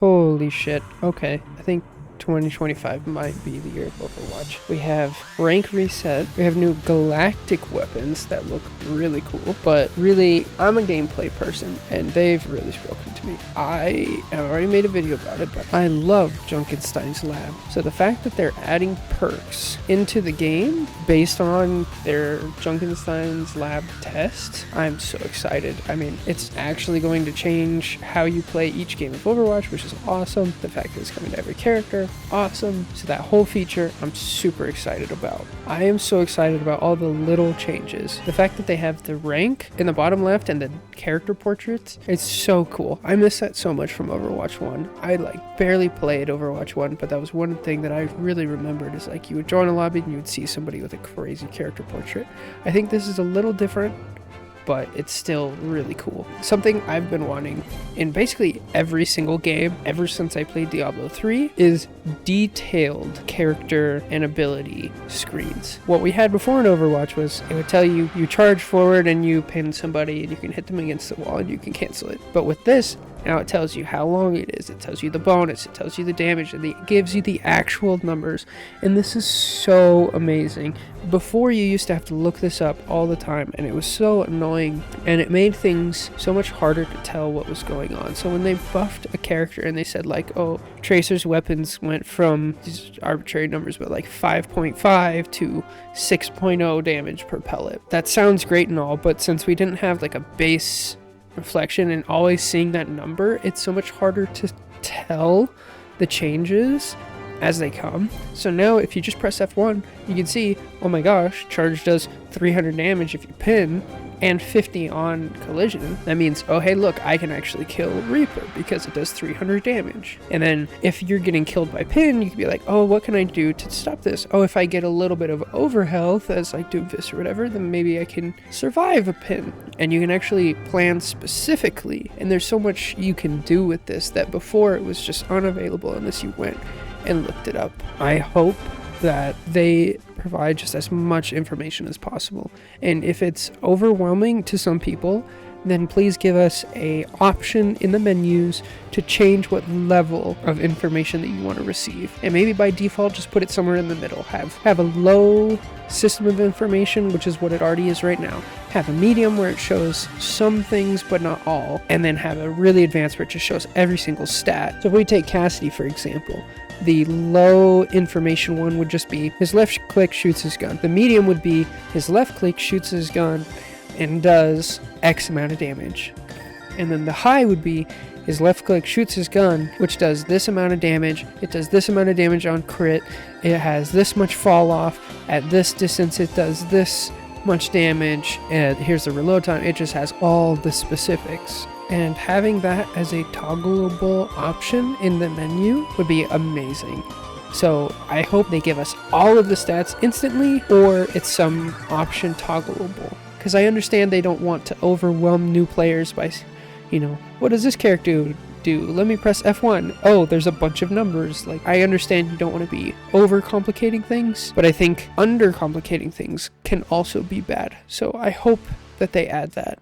Holy shit. Okay, I think 2025 might be the year of Overwatch. We have rank reset. We have new galactic weapons that look really cool. But really, I'm a gameplay person, and they've really spoken to me. I have already made a video about it, but I love Junkenstein's lab. So the fact that they're adding perks into the game based on their Junkenstein's lab test, I'm so excited. I mean, it's actually going to change how you play each game of Overwatch, which is awesome. The fact that it's coming to every character, awesome. So that whole feature, I'm super excited about. I am so excited about all the little changes. The fact that they have the rank in the bottom left and the character portraits, it's so cool. I miss that so much from Overwatch 1. I barely played Overwatch 1, but that was one thing that I really remembered is you would join a lobby and you would see somebody with a crazy character portrait. I think this is a little different, but it's still really cool. Something I've been wanting in basically every single game ever since I played Diablo 3 is detailed character and ability screens. What we had before in Overwatch was it would tell you charge forward and you pin somebody and you can hit them against the wall and you can cancel it. But with this, now it tells you how long it is, it tells you the bonus, it tells you the damage, and it gives you the actual numbers. And this is so amazing. Before, you used to have to look this up all the time, and it was so annoying, and it made things so much harder to tell what was going on. So when they buffed a character and they said oh, Tracer's weapons went from these arbitrary numbers, but 5.5 to 6.0 damage per pellet. That sounds great and all, but since we didn't have a base reflection and always seeing that number, it's so much harder to tell the changes as they come. So now if you just press F1, you can see, oh my gosh, charge does 300 damage if you pin and 50 on collision. That means, oh hey look, I can actually kill Reaper because it does 300 damage. And then if you're getting killed by pin, you can be like, oh, what can I do to stop this? Oh, if I get a little bit of overhealth as Doomfist or whatever, then maybe I can survive a pin. And you can actually plan specifically, and there's so much you can do with this that before it was just unavailable unless you went and looked it up. I hope that they provide just as much information as possible. And if it's overwhelming to some people, then please give us a option in the menus to change what level of information that you want to receive. And maybe by default, just put it somewhere in the middle. Have a low system of information, which is what it already is right now. Have a medium where it shows some things, but not all. And then have a really advanced where it just shows every single stat. So if we take Cassidy, for example, the low information one would just be his left click shoots his gun. The medium would be his left click shoots his gun and does X amount of damage. And then the high would be his left click shoots his gun, which does this amount of damage. It does this amount of damage on crit. It has this much fall off. At this distance, it does this much damage. And here's the reload time. It just has all the specifics. And having that as a toggleable option in the menu would be amazing. So I hope they give us all of the stats instantly, or it's some option toggleable. Because I understand they don't want to overwhelm new players by, what does this character do? Let me press F1. Oh, there's a bunch of numbers. I understand you don't want to be overcomplicating things, but I think undercomplicating things can also be bad. So I hope that they add that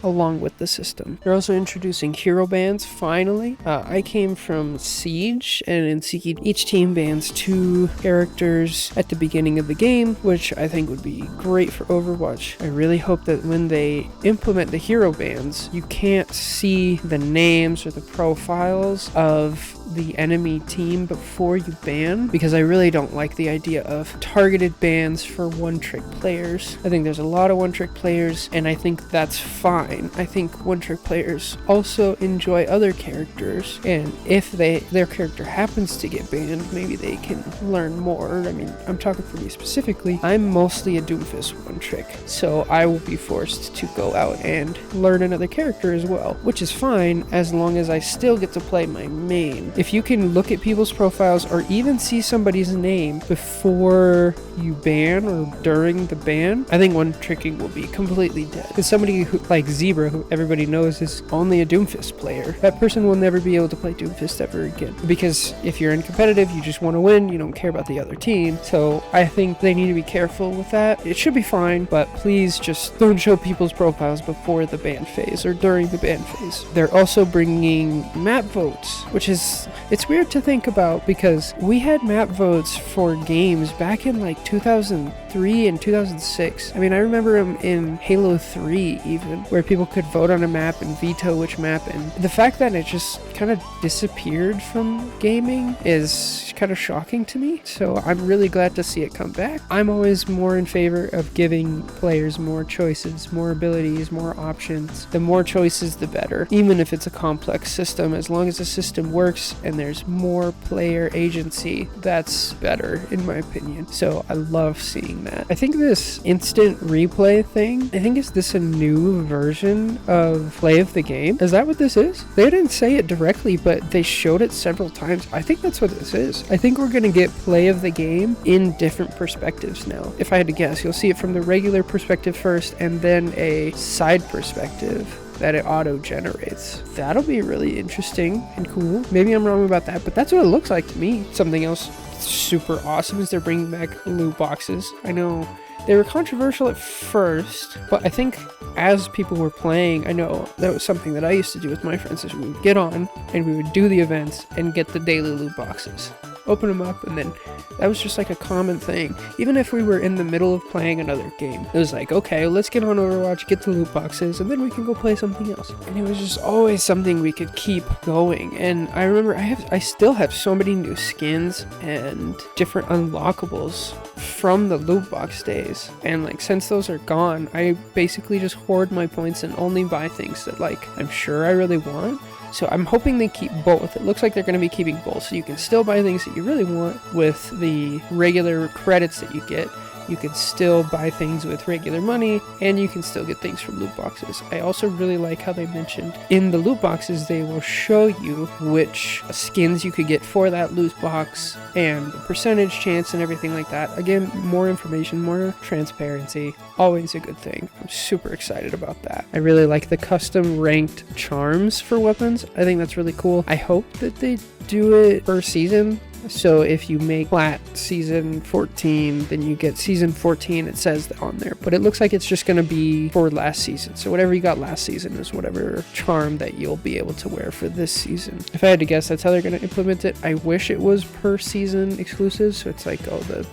along with the system. They're also introducing hero bans, finally. I came from Siege, and in Siege, each team bans 2 characters at the beginning of the game, which I think would be great for Overwatch. I really hope that when they implement the hero bans, you can't see the names or the profiles of the enemy team before you ban, because I really don't like the idea of targeted bans for one-trick players. I think there's a lot of one-trick players, and I think that's fine. I think one-trick players also enjoy other characters, and if their character happens to get banned, maybe they can learn more. I mean, I'm talking for me specifically. I'm mostly a Doomfist one-trick, so I will be forced to go out and learn another character as well, which is fine as long as I still get to play my main. If you can look at people's profiles or even see somebody's name before you ban or during the ban, I think one-tricking will be completely dead. Because somebody like Zebra, who everybody knows is only a Doomfist player. That person will never be able to play Doomfist ever again. Because if you're in competitive, you just want to win, you don't care about the other team. So I think they need to be careful with that. It should be fine, but please just don't show people's profiles before the ban phase or during the ban phase. They're also bringing map votes, which is, it's weird to think about because we had map votes for games back in like 2003 and 2006. I mean, I remember them in Halo 3 even, where people could vote on a map and veto which map, and the fact that it just kind of disappeared from gaming is kind of shocking to me. So I'm really glad to see it come back. I'm always more in favor of giving players more choices, more abilities, more options. The more choices, the better. Even if it's a complex system, as long as the system works and there's more player agency, that's better in my opinion. So I love seeing that. I think this instant replay thing, is this a new version of play of the game? Is that what this is? They didn't say it directly, but they showed it several times. I think that's what this is. I think we're going to get play of the game in different perspectives now. If I had to guess, you'll see it from the regular perspective first and then a side perspective that it auto-generates. That'll be really interesting and cool. Maybe I'm wrong about that, but that's what it looks like to me. Something else super awesome is they're bringing back loot boxes. I know they were controversial at first, but I think as people were playing, I know that was something that I used to do with my friends, is we would get on and we would do the events and get the daily loot boxes. Open them up, and then that was just like a common thing. Even if we were in the middle of playing another game, it was like, okay, let's get on Overwatch, get the loot boxes, and then we can go play something else. And it was just always something we could keep going. And I remember I still have so many new skins and different unlockables from the loot box days, and like since those are gone, I basically just hoard my points and only buy things that like I'm sure I really want. So I'm hoping they keep both. It looks like they're going to be keeping both, so you can still buy things that you really want with the regular credits that you get. You can still buy things with regular money, and you can still get things from loot boxes. I also really like how they mentioned in the loot boxes they will show you which skins you could get for that loot box and the percentage chance and everything like that. Again, more information, more transparency, always a good thing. I'm super excited about that. I really like the custom ranked charms for weapons. I think that's really cool. I hope that they do it per season. So if you make plat season 14, then you get season 14, it says that on there. But it looks like it's just going to be for last season. So whatever you got last season is whatever charm that you'll be able to wear for this season. If I had to guess, that's how they're going to implement it. I wish it was per season exclusive. So it's like,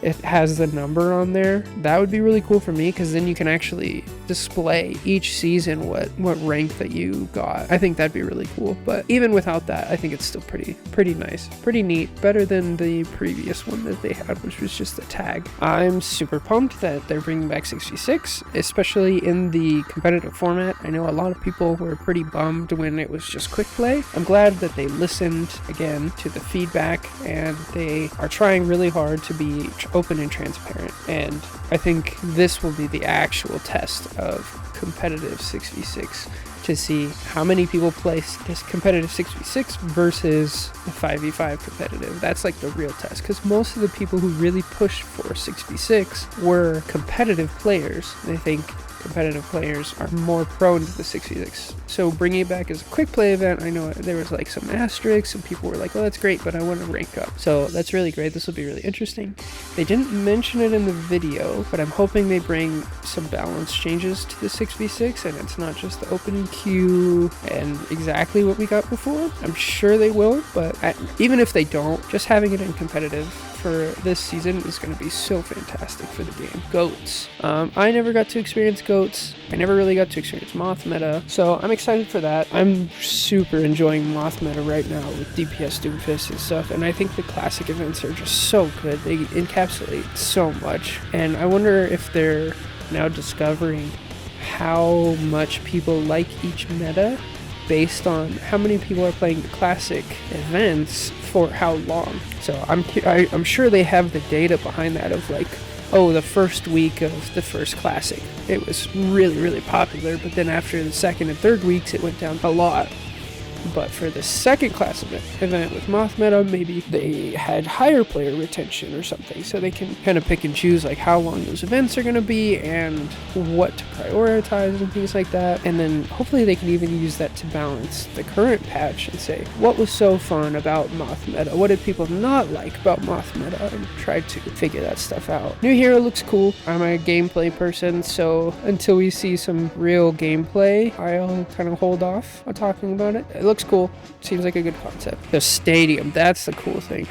it has the number on there. That would be really cool for me, because then you can actually display each season what rank that you got. I think that'd be really cool. But even without that, I think it's still pretty nice, pretty neat, better than the previous one that they had, which was just a tag. I'm super pumped that they're bringing back 6v6, especially in the competitive format. I know a lot of people were pretty bummed when it was just quick play. I'm glad that they listened again to the feedback, and they are trying really hard to be open and transparent. And I think this will be the actual test of competitive 6v6 to see how many people play this competitive 6v6 versus the 5v5 competitive. That's like the real test, because most of the people who really pushed for 6v6 were competitive players. They think competitive players are more prone to the 6v6. So bringing it back as a quick play event, I know there was like some asterisks and people were like, oh, that's great, but I want to rank up. So that's really great. This will be really interesting. They didn't mention it in the video, but I'm hoping they bring some balance changes to the 6v6 and it's not just the opening queue and exactly what we got before. I'm sure they will, but even if they don't, just having it in competitive for this season is going to be so fantastic for the game. Goats. I never got to experience goats. I never really got to experience moth meta, so I'm excited for that. I'm super enjoying moth meta right now with DPS Doomfist and stuff, and I think the classic events are just so good. They encapsulate so much, and I wonder if they're now discovering how much people like each meta based on how many people are playing the classic events for how long. So I'm sure they have the data behind that of like, oh, the first week of the first classic, it was really, really popular, but then after the second and third weeks, it went down a lot. But for the second class event with Moth Meta, maybe they had higher player retention or something, so they can kind of pick and choose like how long those events are going to be and what to prioritize and things like that. And then hopefully they can even use that to balance the current patch and say, what was so fun about Moth Meta? What did people not like about Moth Meta? And try to figure that stuff out. New hero looks cool. I'm a gameplay person, so until we see some real gameplay, I'll kind of hold off on talking about it. It looks cool. Seems like a good concept. The stadium, that's the cool thing.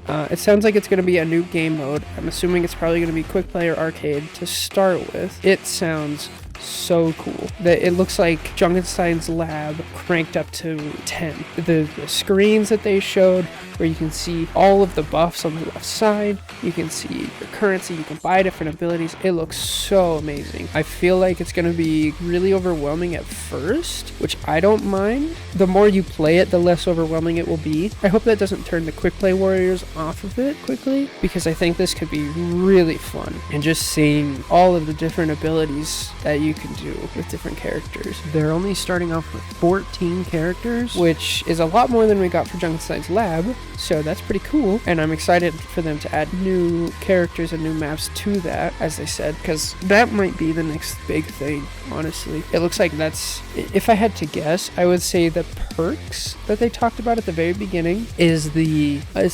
It sounds like it's going to be a new game mode. I'm assuming it's probably going to be quick play or arcade to start with. It sounds so cool that it looks like Junkenstein's lab cranked up to 10. The screens that they showed where you can see all of the buffs on the left side, you can see your currency, you can buy different abilities. It looks so amazing. I feel like it's going to be really overwhelming at first, which I don't mind. The more you play it, the less overwhelming it will be. I hope that doesn't turn the quick play warriors off of it quickly, because I think this could be really fun. And just seeing all of the different abilities that you can do with different characters. They're only starting off with 14 characters, which is a lot more than we got for Junkenstein's lab, so that's pretty cool. And I'm excited for them to add new characters and new maps to that, as they said, because that might be the next big thing, honestly. It looks like that's, if I had to guess, I would say the perks that they talked about at the very beginning is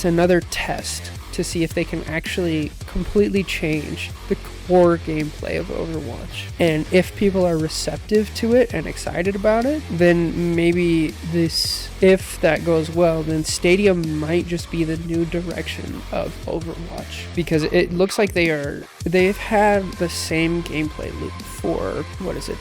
another test to see if they can actually completely change the core gameplay of Overwatch. And if people are receptive to it and excited about it, then maybe if that goes well, then Stadium might just be the new direction of Overwatch, because it looks like they've had the same gameplay loop for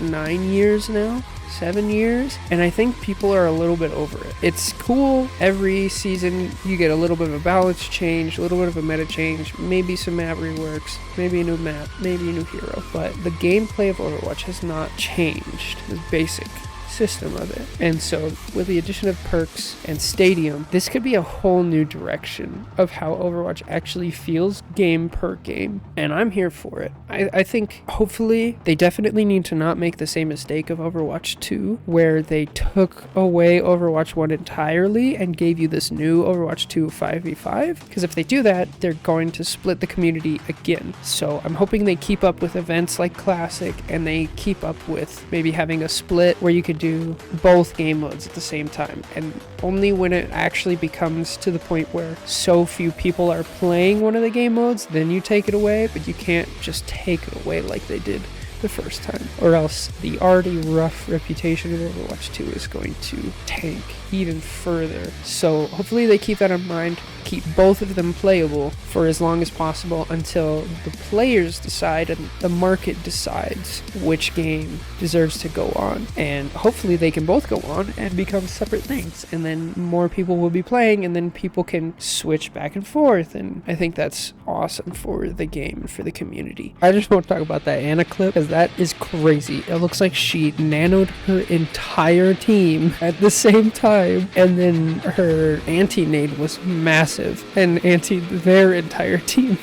9 years now? 7 years, and I think people are a little bit over it. It's cool. Every season you get a little bit of a balance change, a little bit of a meta change, maybe some map reworks, maybe a new map, maybe a new hero, but the gameplay of Overwatch has not changed. The basic system of it. And so with the addition of perks and Stadium, this could be a whole new direction of how Overwatch actually feels game per game, and I'm here for it. I think hopefully they definitely need to not make the same mistake of Overwatch 2, where they took away Overwatch 1 entirely and gave you this new Overwatch 2 5v5, because if they do that, they're going to split the community again. So I'm hoping they keep up with events like Classic, and they keep up with maybe having a split where you could do both game modes at the same time, and only when it actually becomes to the point where so few people are playing one of the game modes, then you take it away. But you can't just take it away like they did the first time, or else the already rough reputation of Overwatch 2 is going to tank even further. So hopefully they keep that in mind, keep both of them playable for as long as possible until the players decide and the market decides which game deserves to go on. And hopefully they can both go on and become separate things, and then more people will be playing, and then people can switch back and forth. And I think that's awesome for the game and for the community. I just want to talk about that Anna clip, because that is crazy. It looks like she nanoed her entire team at the same time, and then her anti-nade was massive and anti'd their entire team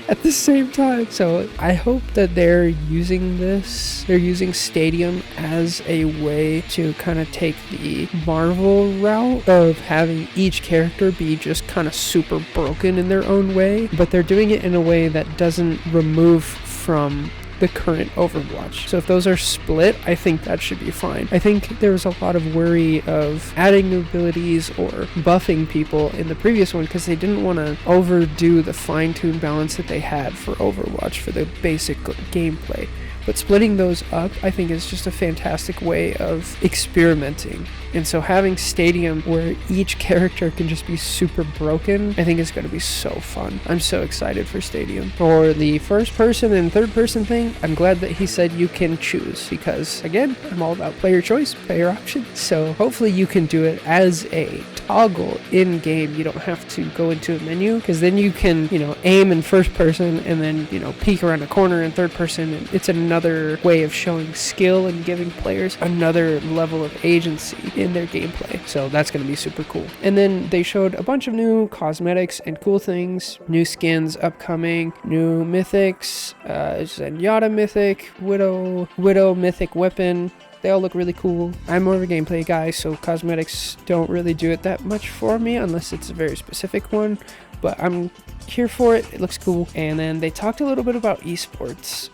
at the same time. So I hope that they're using Stadium as a way to kind of take the Marvel route of having each character be just kind of super broken in their own way, but they're doing it in a way that doesn't remove from the current Overwatch. So if those are split, I think that should be fine. I think there was a lot of worry of adding new abilities or buffing people in the previous one because they didn't want to overdo the fine-tuned balance that they had for Overwatch for the basic gameplay. But splitting those up, I think, is just a fantastic way of experimenting. And so having Stadium where each character can just be super broken, I think is going to be so fun. I'm so excited for Stadium. For the first person and third person thing, I'm glad that he said you can choose, because again, I'm all about player choice, player option. So hopefully you can do it as a toggle in game. You don't have to go into a menu, because then you can, aim in first person and then, peek around a corner in third person. And it's another way of showing skill and giving players another level of agency in their gameplay. So that's going to be super cool. And then they showed a bunch of new cosmetics and cool things, new skins upcoming, new mythics, Zenyatta mythic, Widow mythic weapon, They all look really cool. I'm more of a gameplay guy, so cosmetics don't really do it that much for me unless it's a very specific one. But I'm here for it. It looks cool. And then they talked a little bit about esports.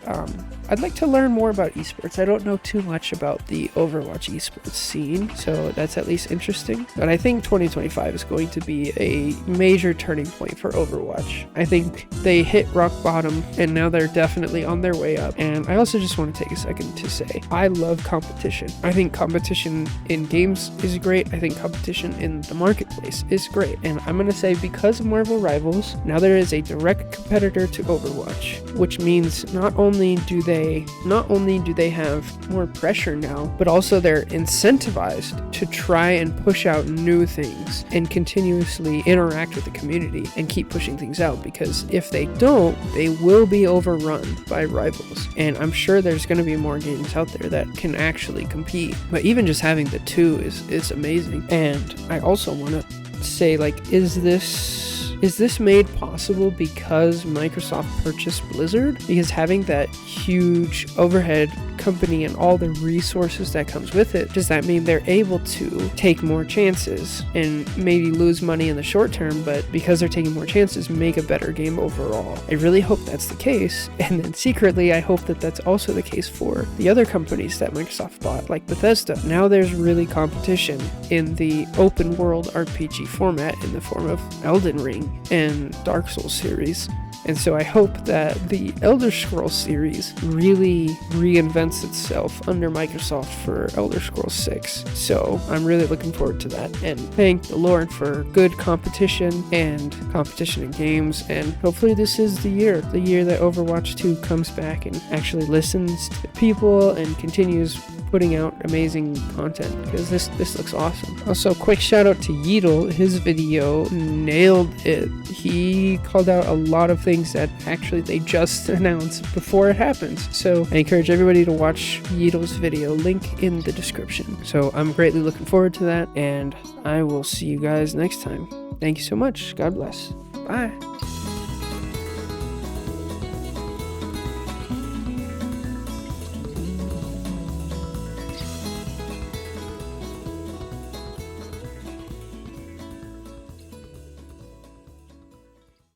I'd like to learn more about esports. I don't know too much about the Overwatch esports scene, so that's at least interesting. But I think 2025 is going to be a major turning point for Overwatch. I think they hit rock bottom and now they're definitely on their way up. And I also just want to take a second to say I love competition. I think competition in games is great. I think competition in the marketplace is great. And I'm going to say because of Marvel Rivals, now there is a direct competitor to Overwatch, which means not only do they have more pressure now, but also they're incentivized to try and push out new things and continuously interact with the community and keep pushing things out, because if they don't, they will be overrun by rivals. And I'm sure there's going to be more games out there that can actually compete, but even just having the two is amazing. And I also want to say, like, is this made possible because Microsoft purchased Blizzard? Because having that huge overhead company and all the resources that comes with it, does that mean they're able to take more chances and maybe lose money in the short term, but because they're taking more chances, make a better game overall? I really hope that's the case. And then secretly, I hope that that's also the case for the other companies that Microsoft bought, like Bethesda. Now there's really competition in the open world RPG format in the form of Elden Ring and Dark Souls series. And so I hope that the Elder Scrolls series really reinvents itself under Microsoft for Elder Scrolls 6. So I'm really looking forward to that. And thank the Lord for good competition and competition in games. And hopefully this is the year that Overwatch 2 comes back and actually listens to people and continues putting out amazing content, because this looks awesome. Also, quick shout out to Yeetle. His video nailed it. He called out a lot of things that actually they just announced before it happens. So I encourage everybody to watch Yeetle's video, link in the description. So I'm greatly looking forward to that, and I will see you guys next time. Thank you so much. God bless. Bye.